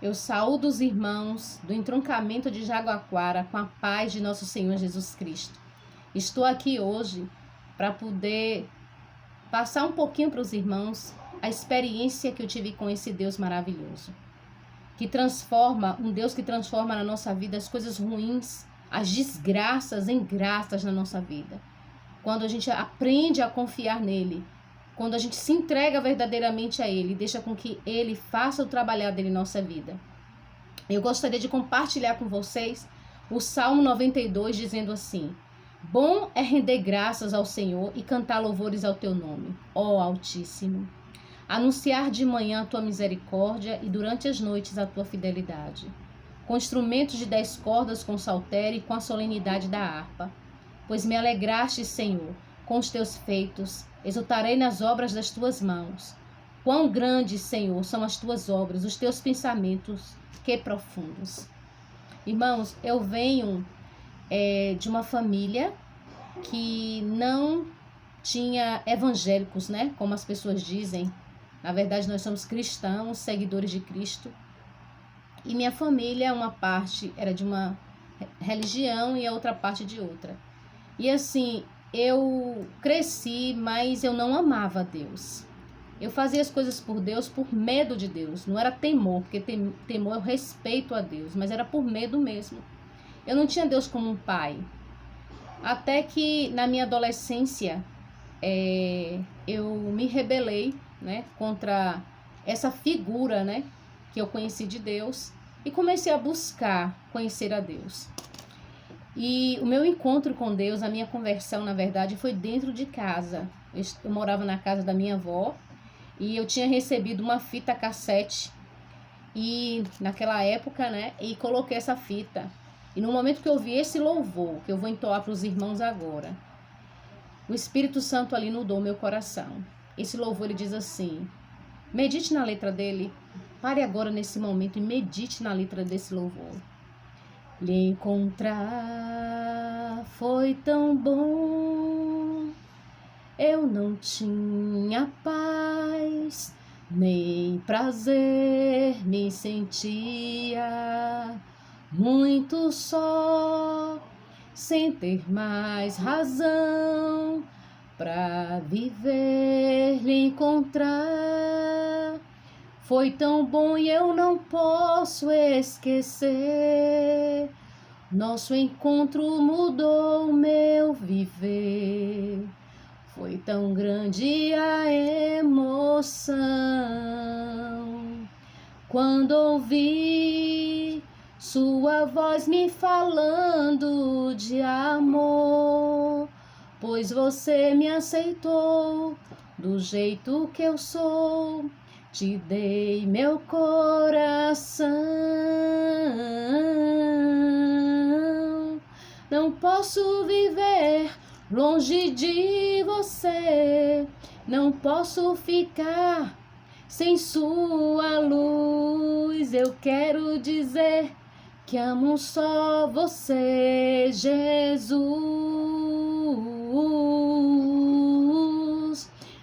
Eu saúdo os irmãos do entroncamento de Jaguaquara com a paz de nosso Senhor Jesus Cristo. Estou aqui hoje para poder passar um pouquinho para os irmãos a experiência que eu tive com esse Deus maravilhoso, um Deus que transforma na nossa vida as coisas ruins, as desgraças em graças na nossa vida. Quando a gente aprende a confiar nele, quando a gente se entrega verdadeiramente a ele, deixa com que ele faça o trabalhar dele em nossa vida. Eu gostaria de compartilhar com vocês o Salmo 92, dizendo assim: bom é render graças ao Senhor e cantar louvores ao teu nome, ó Altíssimo. Anunciar de manhã a tua misericórdia e durante as noites a tua fidelidade. Com instrumentos de 10 cordas, com saltério e com a solenidade da harpa. Pois me alegraste, Senhor, com os teus feitos, exultarei nas obras das tuas mãos. Quão grandes, Senhor, são as tuas obras, os teus pensamentos, que profundos. Irmãos, eu venho de uma família que não tinha evangélicos, né? Como as pessoas dizem. Na verdade, nós somos cristãos, seguidores de Cristo. E minha família, uma parte era de uma religião e a outra parte de outra. E assim, eu cresci, mas eu não amava Deus. Eu fazia as coisas por Deus por medo de Deus. Não era temor, porque temor é o respeito a Deus, mas era por medo mesmo. Eu não tinha Deus como um pai. Até que na minha adolescência, eu me rebelei, né, contra essa figura, né, que eu conheci de Deus e comecei a buscar conhecer a Deus. E o meu encontro com Deus, a minha conversão, na verdade, foi dentro de casa. Eu morava na casa da minha avó e eu tinha recebido uma fita cassete e naquela época, né, e coloquei essa fita. E no momento que eu ouvi esse louvor, que eu vou entoar para os irmãos agora, o Espírito Santo ali inundou meu coração. Esse louvor, ele diz assim, medite na letra dele, pare agora nesse momento e medite na letra desse louvor. Lhe encontrar foi tão bom, eu não tinha paz, nem prazer me sentia, muito só, sem ter mais razão pra viver. Lhe encontrar foi tão bom e eu não posso esquecer. Nosso encontro mudou meu viver. Foi tão grande a emoção quando ouvi sua voz me falando de amor. Pois você me aceitou do jeito que eu sou. Te dei meu coração. Não posso viver longe de você. Não posso ficar sem sua luz. Eu quero dizer que amo só você, Jesus.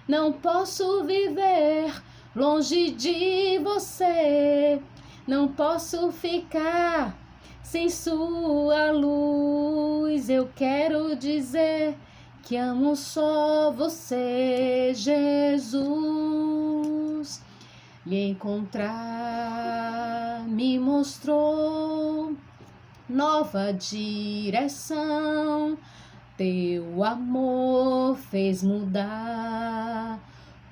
Não posso viver longe de você, não posso ficar sem sua luz. Eu quero dizer que amo só você, Jesus. Lhe encontrar me mostrou nova direção. Teu amor fez mudar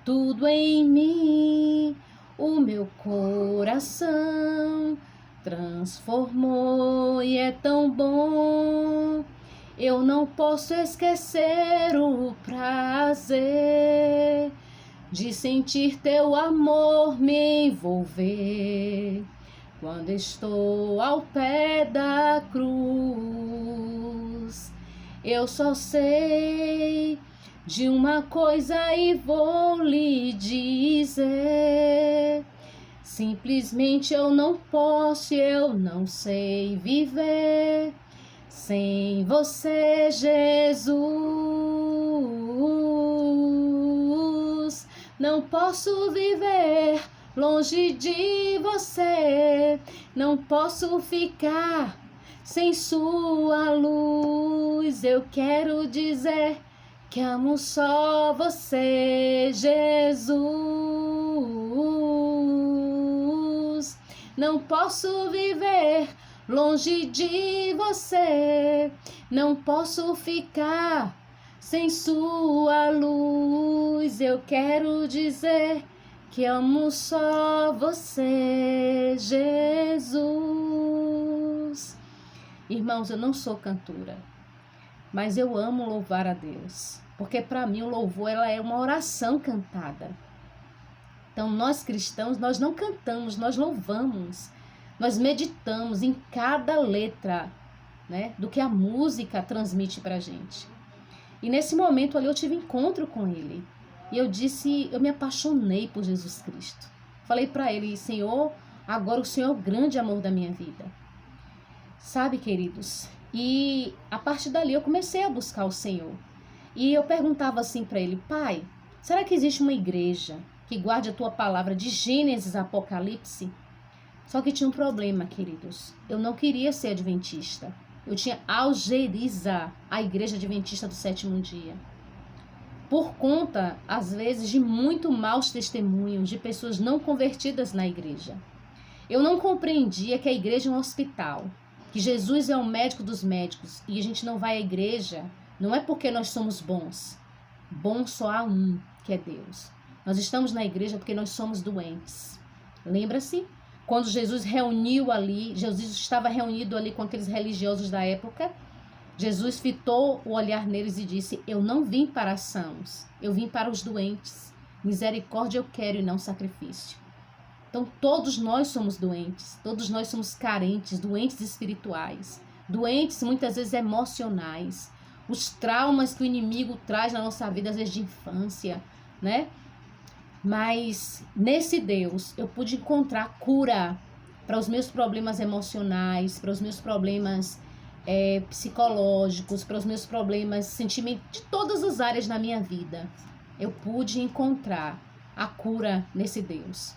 tudo em mim, o meu coração transformou e é tão bom. Eu não posso esquecer o prazer de sentir teu amor me envolver quando estou ao pé da cruz. Eu só sei de uma coisa e vou lhe dizer: simplesmente eu não posso, eu não sei viver sem você, Jesus. Não posso viver longe de você. Não posso ficar sem sua luz. Eu quero dizer que amo só você, Jesus. Não posso viver longe de você. Não posso ficar sem sua luz. Eu quero dizer que amo só você, Jesus. Irmãos, eu não sou cantora, mas eu amo louvar a Deus, porque para mim o louvor ela é uma oração cantada. Então nós cristãos, nós não cantamos, nós louvamos, nós meditamos em cada letra, né, do que a música transmite para a gente. E nesse momento ali eu tive encontro com ele. E eu me apaixonei por Jesus Cristo. Falei para ele, Senhor, agora o Senhor é o grande amor da minha vida. Sabe, queridos? E a partir dali eu comecei a buscar o Senhor. E eu perguntava assim para ele, Pai, será que existe uma igreja que guarde a tua palavra de Gênesis a Apocalipse? Só que tinha um problema, queridos. Eu não queria ser adventista. Eu tinha algerizar a igreja adventista do sétimo dia. Por conta, às vezes, de muito maus testemunhos de pessoas não convertidas na igreja. Eu não compreendia que a igreja é um hospital, que Jesus é o médico dos médicos e a gente não vai à igreja, não é porque nós somos bons. Bom só há um, que é Deus. Nós estamos na igreja porque nós somos doentes. Lembra-se? Quando Jesus estava reunido ali com aqueles religiosos da época, Jesus fitou o olhar neles e disse, eu não vim para sãos, eu vim para os doentes. Misericórdia eu quero e não sacrifício. Então todos nós somos doentes, todos nós somos carentes, doentes espirituais, doentes muitas vezes emocionais, os traumas que o inimigo traz na nossa vida, às vezes de infância, né? Mas nesse Deus eu pude encontrar cura para os meus problemas emocionais, para os meus problemas psicológicos, para os meus problemas sentimentais, de todas as áreas na minha vida. Eu pude encontrar a cura nesse Deus.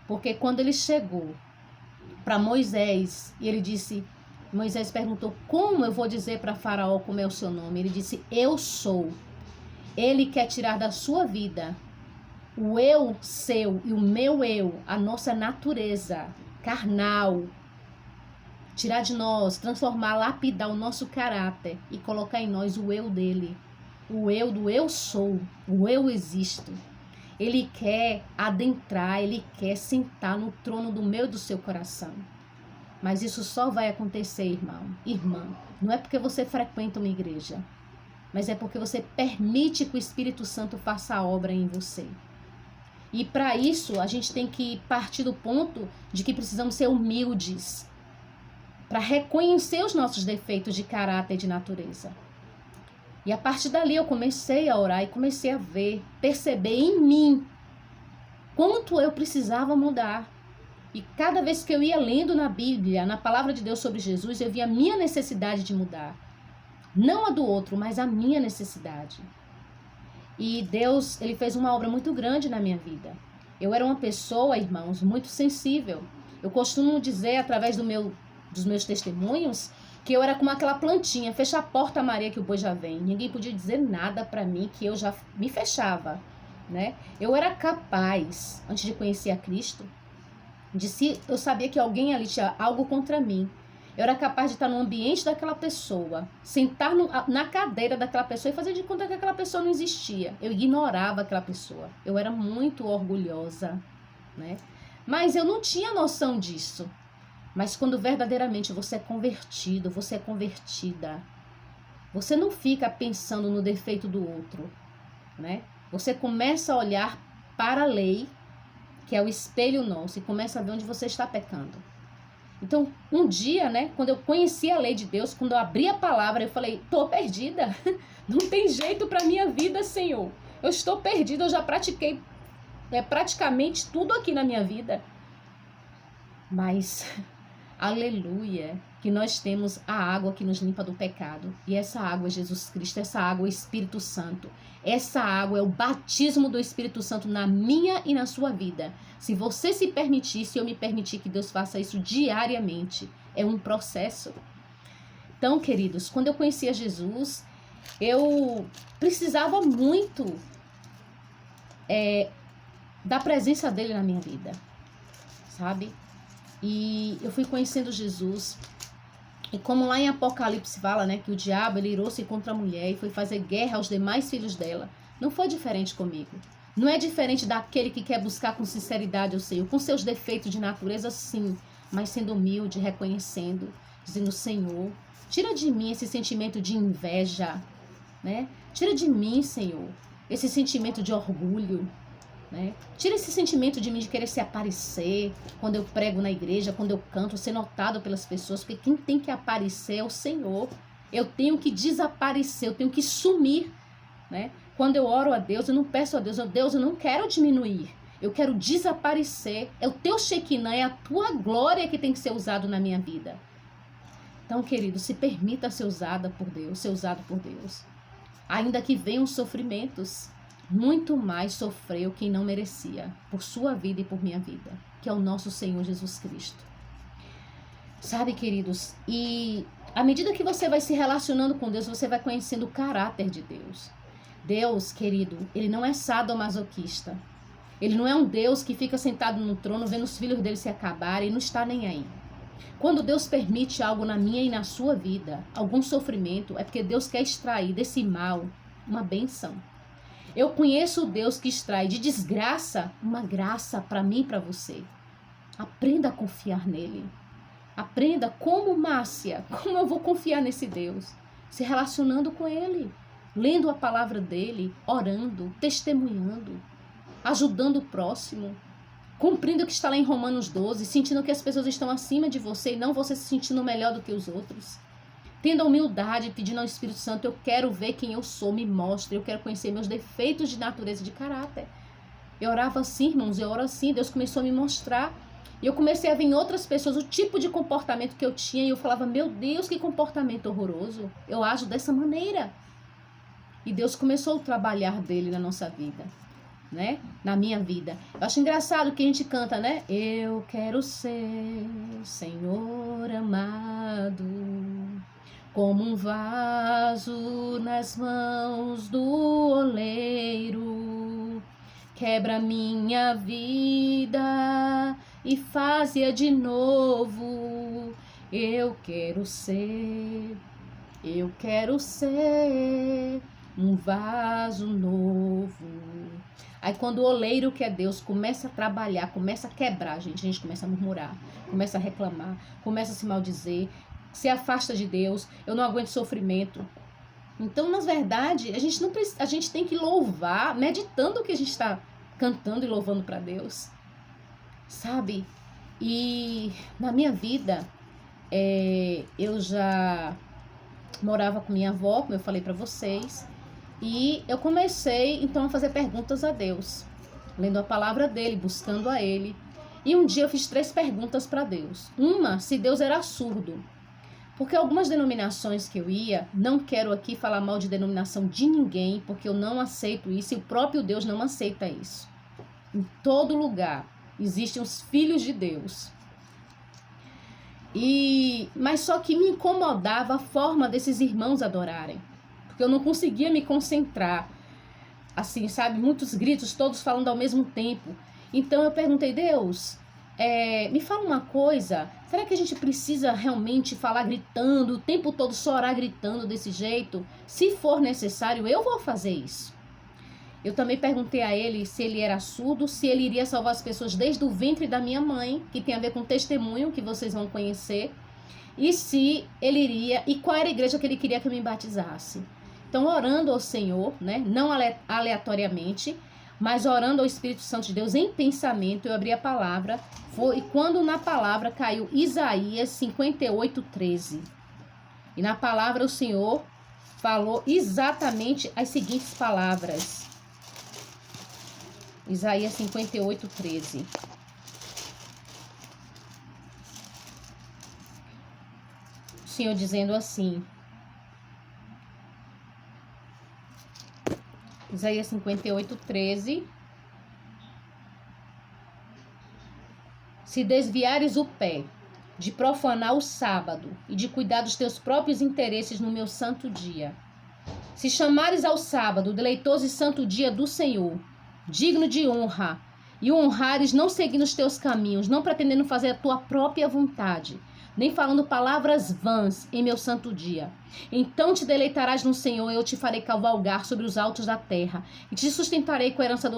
Porque quando ele chegou para Moisés, e ele disse, Moisés perguntou, como eu vou dizer para Faraó como é o seu nome? Ele disse, eu sou. Ele quer tirar da sua vida o eu seu e o meu eu, a nossa natureza carnal, tirar de nós, transformar, lapidar o nosso caráter e colocar em nós o eu dele, o eu do eu sou, o eu existo. Ele quer adentrar, ele quer sentar no trono do meu e do seu coração. Mas isso só vai acontecer, irmão, irmã, não é porque você frequenta uma igreja, mas é porque você permite que o Espírito Santo faça a obra em você. E para isso, a gente tem que partir do ponto de que precisamos ser humildes, para reconhecer os nossos defeitos de caráter e de natureza. E a partir dali eu comecei a orar e comecei a ver, perceber em mim quanto eu precisava mudar. E cada vez que eu ia lendo na Bíblia, na palavra de Deus sobre Jesus, eu via a minha necessidade de mudar. Não a do outro, mas a minha necessidade. E Deus, ele fez uma obra muito grande na minha vida. Eu era uma pessoa, irmãos, muito sensível. Eu costumo dizer, através dos meus testemunhos, que eu era como aquela plantinha, fecha a porta, Maria, que o boi já vem. Ninguém podia dizer nada para mim, que eu já me fechava, né? Eu era capaz, antes de conhecer a Cristo, eu sabia que alguém ali tinha algo contra mim. Eu era capaz de estar no ambiente daquela pessoa, sentar na cadeira daquela pessoa e fazer de conta que aquela pessoa não existia. Eu ignorava aquela pessoa. Eu era muito orgulhosa, né? Mas eu não tinha noção disso. Mas quando verdadeiramente você é convertido, você é convertida, você não fica pensando no defeito do outro, né? Você começa a olhar para a lei, que é o espelho nosso, e começa a ver onde você está pecando. Então, um dia, né, quando eu conheci a lei de Deus, quando eu abri a palavra, eu falei, tô perdida, não tem jeito para minha vida, Senhor. Eu estou perdida, eu já pratiquei praticamente tudo aqui na minha vida. Mas aleluia, que nós temos a água que nos limpa do pecado. E essa água é Jesus Cristo, essa água é o Espírito Santo. Essa água é o batismo do Espírito Santo na minha e na sua vida. Se você se permitir, se eu me permitir que Deus faça isso diariamente, é um processo. Então, queridos, quando eu conhecia Jesus, eu precisava muito da presença dele na minha vida, sabe? E eu fui conhecendo Jesus. E como lá em Apocalipse fala, né, que o diabo ele irou-se contra a mulher e foi fazer guerra aos demais filhos dela. Não foi diferente comigo. Não é diferente daquele que quer buscar com sinceridade o Senhor, com seus defeitos de natureza, sim, mas sendo humilde, reconhecendo, dizendo: Senhor, tira de mim esse sentimento de inveja, né? Tira de mim, Senhor, esse sentimento de orgulho, né? Tira esse sentimento de mim de querer se aparecer quando eu prego na igreja, quando eu canto, ser notado pelas pessoas, porque quem tem que aparecer é o Senhor. Eu tenho que desaparecer, eu tenho que sumir, né? Quando eu oro a Deus, eu não peço a Deus: Deus, eu não quero diminuir, eu quero desaparecer. É o teu Shekinah, é a tua glória que tem que ser usado na minha vida. Então, querido, se permita ser usada por Deus, ser usado por Deus. Ainda que venham sofrimentos, muito mais sofreu quem não merecia, por sua vida e por minha vida, que é o nosso Senhor Jesus Cristo. Sabe, queridos, e à medida que você vai se relacionando com Deus, você vai conhecendo o caráter de Deus. Deus, querido, ele não é sadomasoquista. Ele não é um Deus que fica sentado no trono vendo os filhos dele se acabarem e não está nem aí. Quando Deus permite algo na minha e na sua vida, algum sofrimento, é porque Deus quer extrair desse mal uma bênção. Eu conheço o Deus que extrai de desgraça uma graça para mim e para você. Aprenda a confiar nele. Aprenda como Márcia, como eu vou confiar nesse Deus? Se relacionando com ele, lendo a palavra dele, orando, testemunhando, ajudando o próximo, cumprindo o que está lá em Romanos 12, sentindo que as pessoas estão acima de você e não você se sentindo melhor do que os outros. Tendo a humildade, pedindo ao Espírito Santo: eu quero ver quem eu sou, me mostre, eu quero conhecer meus defeitos de natureza e de caráter. Eu orava assim, irmãos, eu oro assim, Deus começou a me mostrar. E eu comecei a ver em outras pessoas o tipo de comportamento que eu tinha e eu falava: meu Deus, que comportamento horroroso, eu ajo dessa maneira. E Deus começou a trabalhar dele na nossa vida, né? Na minha vida. Eu acho engraçado que a gente canta, né? Eu quero ser, Senhor amado, como um vaso nas mãos do oleiro. Quebra minha vida e faz-a de novo. Eu quero ser um vaso novo. Aí quando o oleiro, que é Deus, começa a trabalhar, começa a quebrar, a gente começa a murmurar, começa a reclamar, começa a se maldizer, se afasta de Deus. Eu não aguento sofrimento. Então, na verdade, a gente tem que louvar, meditando o que a gente está cantando e louvando para Deus, sabe? E na minha vida, eu já morava com minha avó, como eu falei para vocês, e eu comecei então a fazer perguntas a Deus, lendo a palavra dele, buscando a ele. E um dia eu fiz 3 perguntas para Deus. Uma, se Deus era surdo. Porque algumas denominações que eu ia, não quero aqui falar mal de denominação de ninguém, porque eu não aceito isso e o próprio Deus não aceita isso. Em todo lugar existem os filhos de Deus. Mas só que me incomodava a forma desses irmãos adorarem, porque eu não conseguia me concentrar. Assim, sabe? Muitos gritos, todos falando ao mesmo tempo. Então eu perguntei: Deus, me fala uma coisa, será que a gente precisa realmente falar gritando, o tempo todo só orar gritando desse jeito? Se for necessário, eu vou fazer isso. Eu também perguntei a ele se ele era surdo, se ele iria salvar as pessoas desde o ventre da minha mãe, que tem a ver com testemunho, que vocês vão conhecer, e se ele iria, e qual era a igreja que ele queria que eu me batizasse. Então, orando ao Senhor, né, não aleatoriamente, mas orando ao Espírito Santo de Deus em pensamento, eu abri a palavra, e quando na palavra caiu Isaías 58:13. E na palavra o Senhor falou exatamente as seguintes palavras. Isaías 58:13. Senhor dizendo assim, Isaías 58:13. Se desviares o pé de profanar o sábado e de cuidar dos teus próprios interesses no meu santo dia, se chamares ao sábado deleitoso e santo dia do Senhor, digno de honra, e o honrares não seguindo os teus caminhos, não pretendendo fazer a tua própria vontade, nem falando palavras vãs em meu santo dia, então te deleitarás no Senhor, e eu te farei cavalgar sobre os altos da terra, e te sustentarei com a herança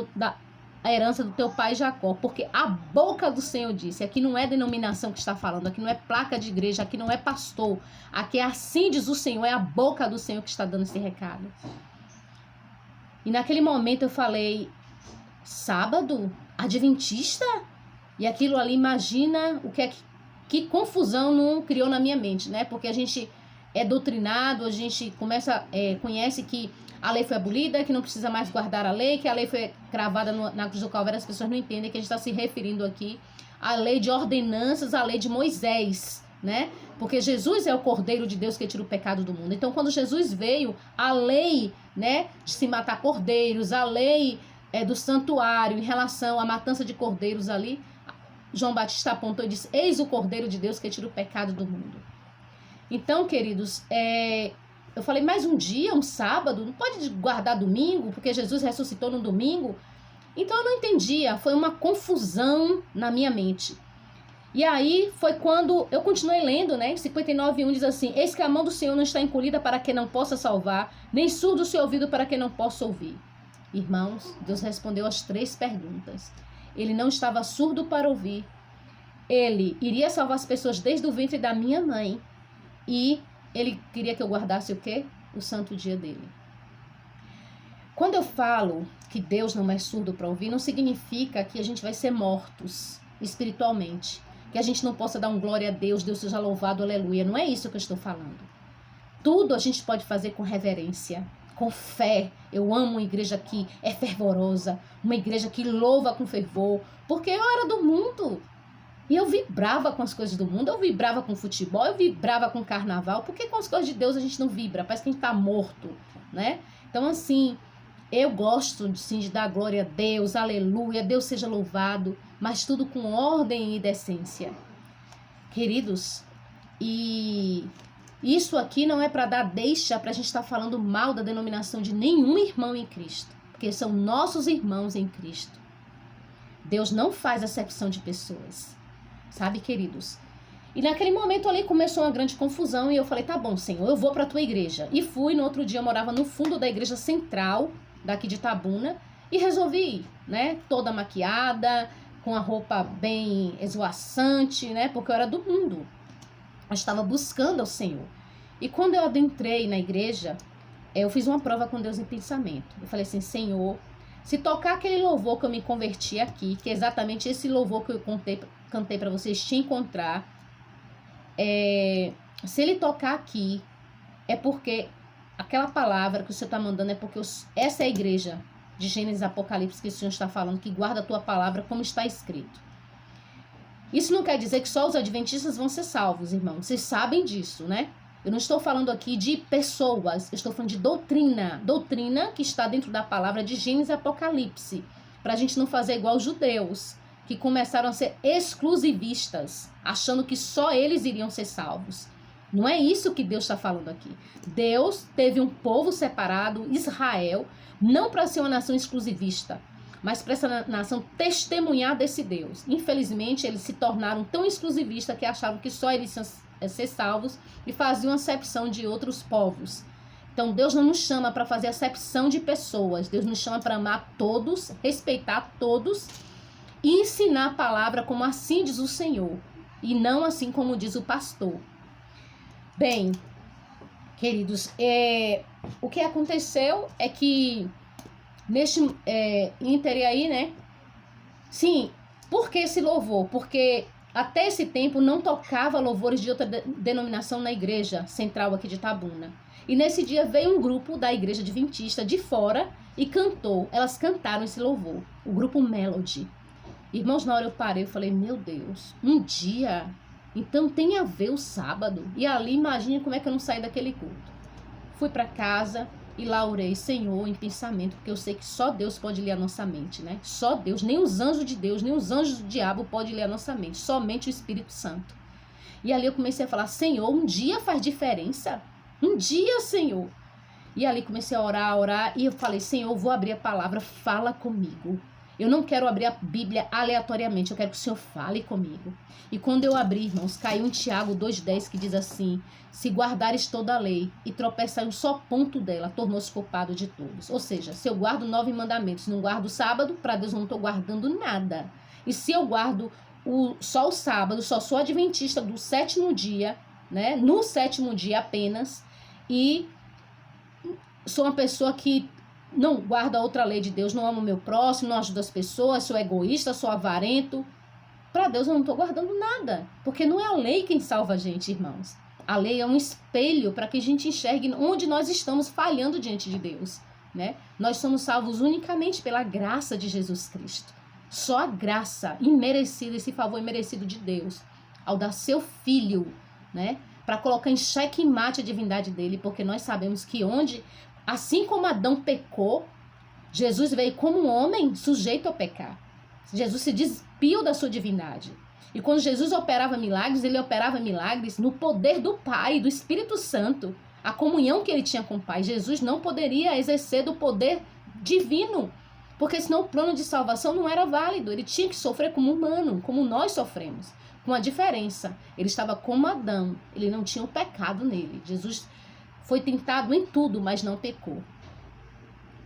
do teu pai Jacó, porque a boca do Senhor disse. Aqui não é denominação que está falando, aqui não é placa de igreja, aqui não é pastor, aqui é assim diz o Senhor, é a boca do Senhor que está dando esse recado. E naquele momento eu falei, sábado? Adventista? E aquilo ali, imagina o que é que confusão não criou na minha mente, né? Porque a gente é doutrinado, a gente conhece que a lei foi abolida, que não precisa mais guardar a lei, que a lei foi cravada na cruz do Calvário. As pessoas não entendem que a gente está se referindo aqui à lei de ordenanças, à lei de Moisés, né? Porque Jesus é o Cordeiro de Deus que tira o pecado do mundo. Então, quando Jesus veio, a lei, né, de se matar cordeiros, a lei do santuário em relação à matança de cordeiros ali, João Batista apontou e disse, eis o Cordeiro de Deus que tira o pecado do mundo. Então, queridos, eu falei, mais um dia, um sábado, não pode guardar domingo, porque Jesus ressuscitou no domingo. Então eu não entendia, foi uma confusão na minha mente. E aí foi quando eu continuei lendo, né? 59:1 diz assim, eis que a mão do Senhor não está encolhida para que não possa salvar, nem surdo o seu ouvido para que não possa ouvir. Irmãos, Deus respondeu as 3 perguntas. Ele não estava surdo para ouvir. Ele iria salvar as pessoas desde o ventre da minha mãe. E ele queria que eu guardasse o quê? O santo dia dele. Quando eu falo que Deus não é surdo para ouvir, não significa que a gente vai ser mortos espiritualmente. Que a gente não possa dar um glória a Deus, Deus seja louvado, aleluia. Não é isso que eu estou falando. Tudo a gente pode fazer com reverência, com fé. Eu amo uma igreja que é fervorosa, uma igreja que louva com fervor, porque eu era do mundo. E eu vibrava com as coisas do mundo, eu vibrava com futebol, eu vibrava com carnaval, porque com as coisas de Deus a gente não vibra, parece que a gente tá morto, né? Então, assim, eu gosto, sim, de dar glória a Deus, aleluia, Deus seja louvado, mas tudo com ordem e decência. Queridos, e isso aqui não é para dar deixa pra gente estar falando mal da denominação de nenhum irmão em Cristo, porque são nossos irmãos em Cristo. Deus não faz acepção de pessoas. Sabe, queridos? E naquele momento ali começou uma grande confusão e eu falei, tá bom, Senhor, eu vou pra tua igreja. E fui, no outro dia eu morava no fundo da igreja central, daqui de Itabuna, e resolvi ir, né? Toda maquiada, com a roupa bem esvoaçante, né? Porque eu era do mundo. Eu estava buscando ao Senhor. E quando eu adentrei na igreja, eu fiz uma prova com Deus em pensamento. Eu falei assim, Senhor, se tocar aquele louvor que eu me converti aqui, que é exatamente esse louvor que eu cantei para vocês te encontrar, se ele tocar aqui, é porque aquela palavra que o Senhor está mandando é porque essa é a igreja de Gênesis e Apocalipse que o Senhor está falando, que guarda a tua palavra como está escrito. Isso não quer dizer que só os adventistas vão ser salvos, irmãos. Vocês sabem disso, né? Eu não estou falando aqui de pessoas, eu estou falando de doutrina. Doutrina que está dentro da palavra de Gênesis e Apocalipse. Para a gente não fazer igual os judeus, que começaram a ser exclusivistas, achando que só eles iriam ser salvos. Não é isso que Deus está falando aqui. Deus teve um povo separado, Israel, não para ser uma nação exclusivista, mas para essa nação testemunhar desse Deus. Infelizmente, eles se tornaram tão exclusivistas que achavam que só eles iam ser salvos e faziam acepção de outros povos. Então, Deus não nos chama para fazer acepção de pessoas. Deus nos chama para amar todos, respeitar todos e ensinar a palavra como assim diz o Senhor e não assim como diz o pastor. Bem, queridos, o que aconteceu é que neste ínter aí, né? Sim, por que esse louvor? Porque até esse tempo não tocava louvores de outra denominação na igreja central aqui de Itabuna. E nesse dia veio um grupo da igreja adventista de fora e cantou. Elas cantaram esse louvor, o grupo Melody. Irmãos, na hora eu parei e falei, meu Deus, um dia Então tem a ver o sábado. E ali, imagine como é que eu não saí daquele culto. Fui para casa e lá orei, Senhor, em pensamento, porque eu sei que só Deus pode ler a nossa mente, né? Só Deus, nem os anjos de Deus, nem os anjos do diabo podem ler a nossa mente, somente o Espírito Santo. E ali eu comecei a falar, Senhor, um dia faz diferença? Um dia, Senhor. E ali comecei a orar, e eu falei, Senhor, eu vou abrir a palavra, fala comigo. Eu não quero abrir a Bíblia aleatoriamente, eu quero que o Senhor fale comigo. E quando eu abri, irmãos, caiu em Tiago 2,10 que diz assim, se guardares toda a lei e tropeçar em um só ponto dela, tornou-se culpado de todos. Ou seja, se eu guardo 9 mandamentos, não guardo o sábado, para Deus eu não estou guardando nada. E se eu guardo só o sábado, só sou adventista do 7º dia, né? No 7º dia apenas, e sou uma pessoa que não guarda outra lei de Deus, não amo o meu próximo, não ajudo as pessoas, sou egoísta, sou avarento. Para Deus eu não estou guardando nada, porque não é a lei quem salva a gente, irmãos. A lei é um espelho para que a gente enxergue onde nós estamos falhando diante de Deus, né? Nós somos salvos unicamente pela graça de Jesus Cristo. Só a graça imerecida, esse favor imerecido de Deus, ao dar seu Filho, né? Para colocar em xeque-mate a divindade dele, porque nós sabemos que assim como Adão pecou, Jesus veio como um homem sujeito a pecar. Jesus se despiu da sua divindade. E quando Jesus operava milagres, ele operava milagres no poder do Pai, do Espírito Santo. A comunhão que ele tinha com o Pai. Jesus não poderia exercer do poder divino, porque senão o plano de salvação não era válido. Ele tinha que sofrer como humano, como nós sofremos. Com a diferença, ele estava como Adão, ele não tinha o pecado nele. Jesus foi tentado em tudo, mas não pecou.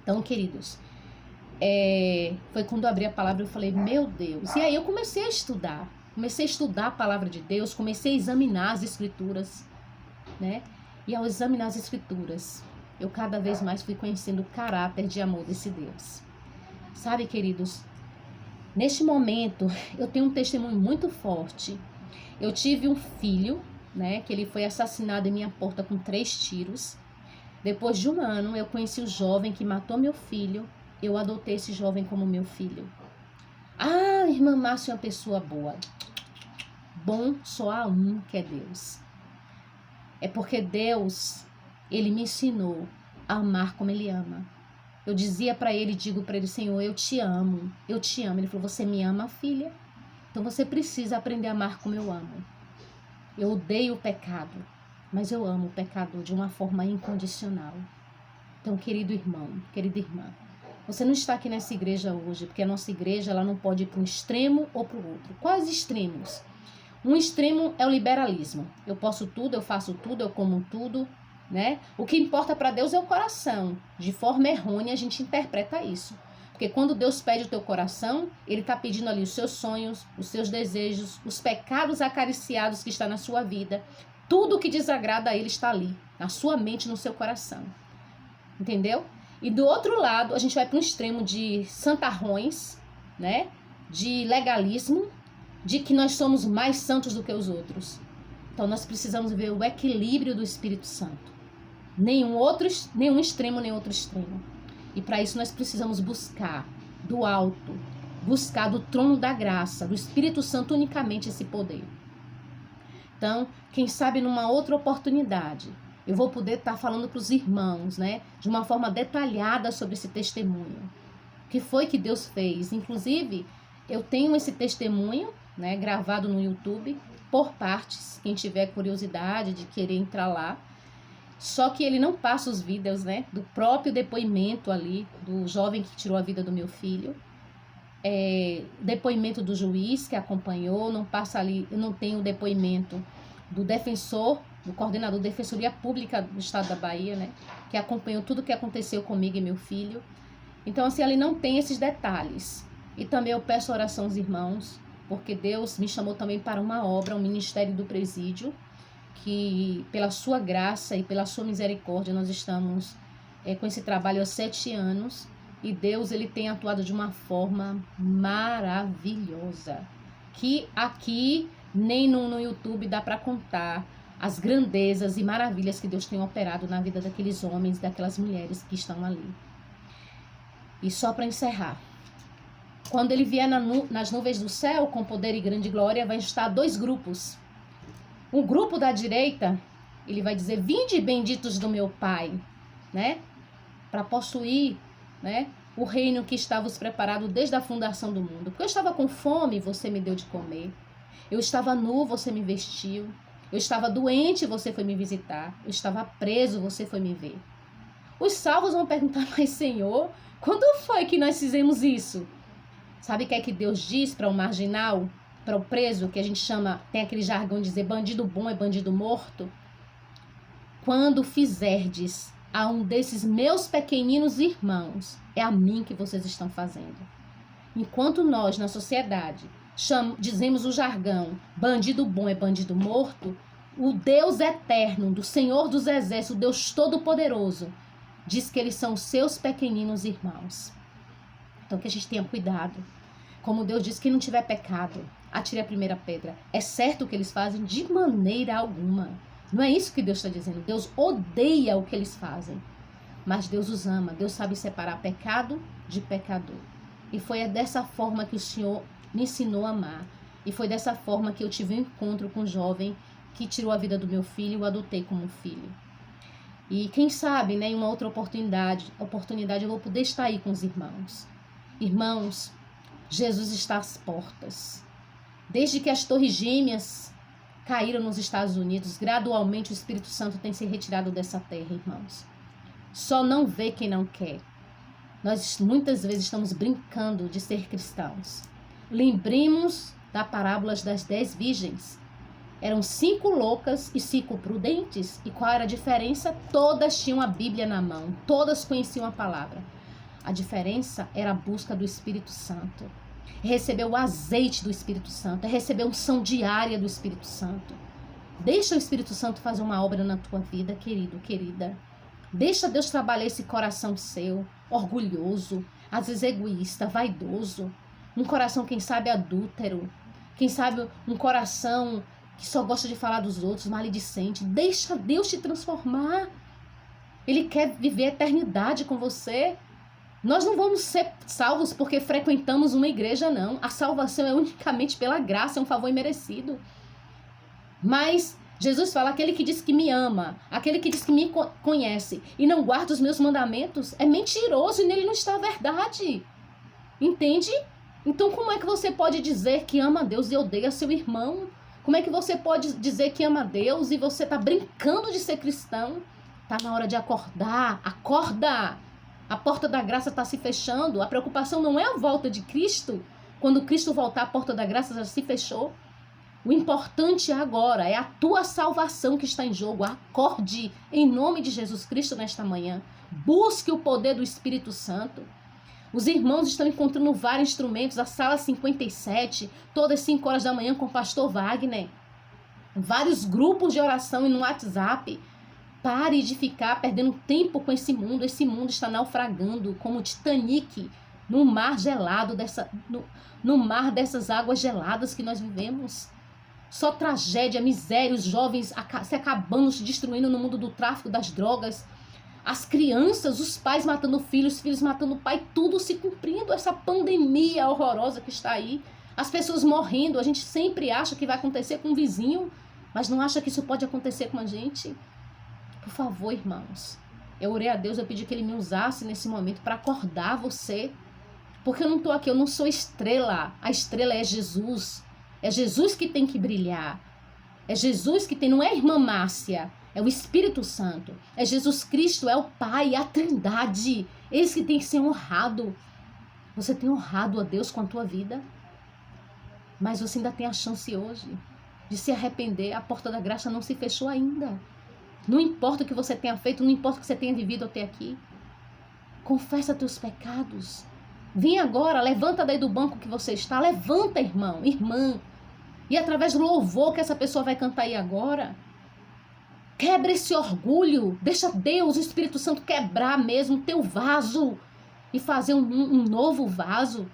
Então, queridos, foi quando eu abri a palavra e eu falei, meu Deus. E aí eu comecei a estudar a palavra de Deus, comecei a examinar as escrituras, né? E ao examinar as escrituras, eu cada vez mais fui conhecendo o caráter de amor desse Deus. Sabe, queridos, neste momento eu tenho um testemunho muito forte. Eu tive um filho, né, que ele foi assassinado em minha porta com 3 tiros. Depois de 1 ano, eu conheci o jovem que matou meu filho. Eu adotei esse jovem como meu filho. Ah, irmã Márcia é uma pessoa boa. Bom só há um, que é Deus. É porque Deus, ele me ensinou a amar como ele ama. Eu dizia para ele, digo para ele, Senhor, eu te amo, eu te amo. Ele falou, você me ama, filha? Então você precisa aprender a amar como eu amo. Eu odeio o pecado, mas eu amo o pecador de uma forma incondicional. Então, querido irmão, querida irmã, você não está aqui nessa igreja hoje, porque a nossa igreja ela não pode ir para um extremo ou para o outro. Quais extremos? Um extremo é o liberalismo. Eu posso tudo, eu faço tudo, eu como tudo, né? O que importa para Deus é o coração. De forma errônea, a gente interpreta isso. Porque quando Deus pede o teu coração, ele está pedindo ali os seus sonhos, os seus desejos, os pecados acariciados que estão na sua vida. Tudo que desagrada a ele está ali, na sua mente, no seu coração. Entendeu? E do outro lado, a gente vai para um extremo de santarrões, né? De legalismo, de que nós somos mais santos do que os outros. Então nós precisamos ver o equilíbrio do Espírito Santo. Nenhum extremo, nem outro extremo. E para isso nós precisamos buscar do alto, buscar do trono da graça, do Espírito Santo unicamente esse poder. Então, quem sabe numa outra oportunidade, eu vou poder estar falando para os irmãos, né, de uma forma detalhada sobre esse testemunho. O que foi que Deus fez? Inclusive, eu tenho esse testemunho, né, gravado no YouTube, por partes, quem tiver curiosidade de querer entrar lá. Só que ele não passa os vídeos, né, do próprio depoimento ali, do jovem que tirou a vida do meu filho. Depoimento do juiz que acompanhou, não passa ali, eu não tenho o depoimento do defensor, do coordenador da Defensoria Pública do Estado da Bahia, né, que acompanhou tudo o que aconteceu comigo e meu filho. Então, assim, ali não tem esses detalhes. E também eu peço oração aos irmãos, porque Deus me chamou também para uma obra, um ministério do presídio, que pela sua graça e pela sua misericórdia nós estamos com esse trabalho há 7 anos e Deus ele tem atuado de uma forma maravilhosa, que aqui nem no YouTube dá para contar as grandezas e maravilhas que Deus tem operado na vida daqueles homens, daquelas mulheres que estão ali. E só para encerrar, quando ele vier nas nuvens do céu com poder e grande glória, vai estar 2 grupos. O grupo da direita, ele vai dizer: vinde benditos do meu Pai, né? Para possuir, né, o reino que estava preparado desde a fundação do mundo. Porque eu estava com fome, você me deu de comer. Eu estava nu, você me vestiu. Eu estava doente, você foi me visitar. Eu estava preso, você foi me ver. Os salvos vão perguntar: mas Senhor, quando foi que nós fizemos isso? Sabe o que é que Deus diz para o marginal, para o preso, que a gente chama, tem aquele jargão de dizer bandido bom é bandido morto? Quando fizerdes a um desses meus pequeninos irmãos, é a mim que vocês estão fazendo. Enquanto nós, na sociedade, dizemos o jargão bandido bom é bandido morto, o Deus eterno, do Senhor dos Exércitos, o Deus Todo-Poderoso, diz que eles são seus pequeninos irmãos. Então que a gente tenha cuidado. Como Deus diz, quem não tiver pecado, atire a primeira pedra. É certo o que eles fazem? De maneira alguma. Não é isso que Deus está dizendo. Deus odeia o que eles fazem. Mas Deus os ama. Deus sabe separar pecado de pecador. E foi dessa forma que o Senhor me ensinou a amar. E foi dessa forma que eu tive um encontro com um jovem que tirou a vida do meu filho e o adotei como filho. E quem sabe, né, em uma outra oportunidade eu vou poder estar aí com os irmãos. Irmãos, Jesus está às portas. Desde que as Torres Gêmeas caíram nos Estados Unidos, gradualmente o Espírito Santo tem se retirado dessa terra, irmãos. Só não vê quem não quer. Nós muitas vezes estamos brincando de ser cristãos. Lembremos da parábola das 10 virgens. Eram 5 loucas e 5 prudentes. E qual era a diferença? Todas tinham a Bíblia na mão. Todas conheciam a palavra. A diferença era a busca do Espírito Santo. Receber o azeite do Espírito Santo. É receber unção diária do Espírito Santo. Deixa o Espírito Santo fazer uma obra na tua vida, querido, querida. Deixa Deus trabalhar esse coração seu, orgulhoso, às vezes egoísta, vaidoso. Um coração, quem sabe, adúltero. Quem sabe, um coração que só gosta de falar dos outros, maledicente. Deixa Deus te transformar. Ele quer viver a eternidade com você. Nós não vamos ser salvos porque frequentamos uma igreja, não. A salvação é unicamente pela graça, é um favor imerecido. Mas Jesus fala: aquele que diz que me ama, aquele que diz que me conhece e não guarda os meus mandamentos, é mentiroso e nele não está a verdade. Entende? Então como é que você pode dizer que ama a Deus e odeia seu irmão? Como é que você pode dizer que ama a Deus e você está brincando de ser cristão? Está na hora de acordar. Acorda! A porta da graça está se fechando. A preocupação não é a volta de Cristo. Quando Cristo voltar, a porta da graça já se fechou. O importante agora é a tua salvação que está em jogo. Acorde em nome de Jesus Cristo nesta manhã. Busque o poder do Espírito Santo. Os irmãos estão encontrando vários instrumentos. A sala 57, todas 5 horas da manhã com o pastor Wagner. Vários grupos de oração e no WhatsApp. Pare de ficar perdendo tempo com esse mundo. Esse mundo está naufragando como o Titanic no mar gelado, no mar dessas águas geladas que nós vivemos. Só tragédia, miséria, os jovens se acabando, se destruindo no mundo do tráfico das drogas. As crianças, os pais matando filhos, os filhos matando o pai, tudo se cumprindo. Essa pandemia horrorosa que está aí. As pessoas morrendo, a gente sempre acha que vai acontecer com o vizinho, mas não acha que isso pode acontecer com a gente. Por favor, irmãos, eu orei a Deus, eu pedi que Ele me usasse nesse momento para acordar você. Porque eu não estou aqui, eu não sou estrela. A estrela é Jesus. É Jesus que tem que brilhar. É Jesus que tem, não é a irmã Márcia. É o Espírito Santo. É Jesus Cristo, é o Pai, é a Trindade. Esse que tem que ser honrado. Você tem honrado a Deus com a tua vida? Mas você ainda tem a chance hoje de se arrepender. A porta da graça não se fechou ainda. Não importa o que você tenha feito, não importa o que você tenha vivido até aqui. Confessa teus pecados. Vem agora, levanta daí do banco que você está. Levanta, irmão, irmã. E através do louvor que essa pessoa vai cantar aí agora, quebra esse orgulho. Deixa Deus, o Espírito Santo, quebrar mesmo o teu vaso e fazer um novo vaso.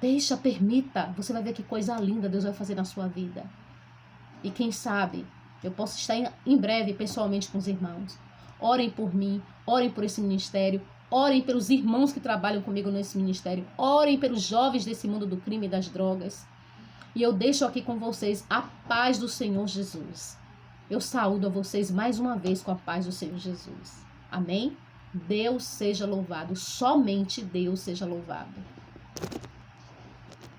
Deixa, permita. Você vai ver que coisa linda Deus vai fazer na sua vida. E quem sabe, eu posso estar em breve pessoalmente com os irmãos. Orem por mim, orem por esse ministério. Orem pelos irmãos que trabalham comigo nesse ministério. Orem pelos jovens desse mundo do crime e das drogas. E eu deixo aqui com vocês a paz do Senhor Jesus. Eu saúdo a vocês mais uma vez com a paz do Senhor Jesus. Amém? Deus seja louvado. Somente Deus seja louvado.